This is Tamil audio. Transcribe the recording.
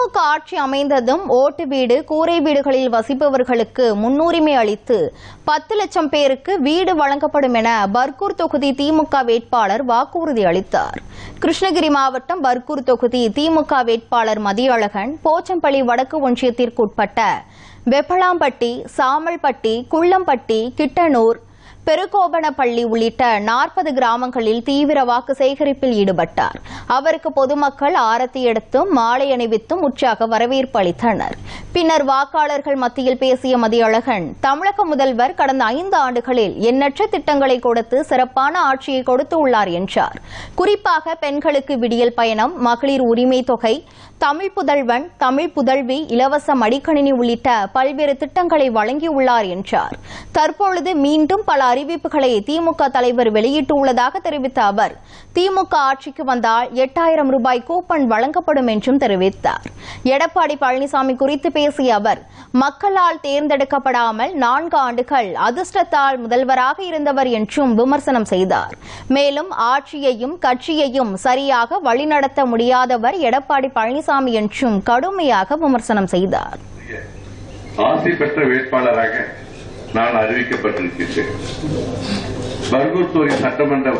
திமுக ஆட்சி அமைந்ததும் ஓட்டு வீடு கூரை வீடுகளில் வசிப்பவர்களுக்கு முன்னுரிமை அளித்து 10 லட்சம் பேருக்கு வீடு வழங்கப்படும் என பர்கூர் தொகுதி திமுக வேட்பாளர் வாக்குறுதி அளித்தார். கிருஷ்ணகிரி மாவட்டம் பர்கூர் தொகுதி திமுக வேட்பாளர் மதியழகன் போச்சம்பள்ளி வடக்கு ஒன்றியத்திற்குட்பட்ட வெப்பலாம்பட்டி, சாமல்பட்டி, குள்ளம்பட்டி, கிட்டனூர், பெருகோபனப்பள்ளி உள்ளிட்ட 40 கிராமங்களில் தீவிர வாக்கு சேகரிப்பில் ஈடுபட்டார். அவருக்கு பொதுமக்கள் ஆரத்தி எடுத்தும் மாலை அணிவித்தும் உற்சாக வரவேற்பு அளித்தனர். பின்னர் வாக்காளர்கள் மத்தியில் பேசிய மதியழகன், தமிழக முதல்வர் கடந்த 5 ஆண்டுகளில் எண்ணற்ற திட்டங்களை கொடுத்து சிறப்பான ஆட்சியை கொடுத்துள்ளார் என்றார். குறிப்பாக பெண்களுக்கு விடியல் பயணம், மகளிர் உரிமை தொகை, தமிழ் புதல்வன், தமிழ் புதல்வி, இலவச மடிக்கணினி உள்ளிட்ட பல்வேறு திட்டங்களை வழங்கியுள்ளார் என்றார். தற்பொழுது மீண்டும் பல அறிவிப்புகளை திமுக தலைவர் வெளியிட்டுள்ளதாக தெரிவித்த அவர், திமுக ஆட்சிக்கு வந்தால் 8000 ரூபாய் கூப்பன் வழங்கப்படும் என்றும் தெரிவித்தார். எடப்பாடி பழனிசாமி குறித்து பேசிய அவர், மக்களால் தேர்ந்தெடுக்கப்படாமல் 4 ஆண்டுகள் அதிர்ஷ்டத்தால் முதல்வராக இருந்தவர் என்றும் விமர்சனம் செய்தார். மேலும் ஆட்சியையும் கட்சியையும் சரியாக வழிநடத்த முடியாதவர் எடப்பாடி பழனிசாமி என்றும் கடுமையாக விமர்சனம் செய்தார். ஆசை பெற்ற வேட்பாளராக நான் அறிவிக்கப்பட்டிருக்கிறேன். பர்கூர் தொகுதி சட்டமன்ற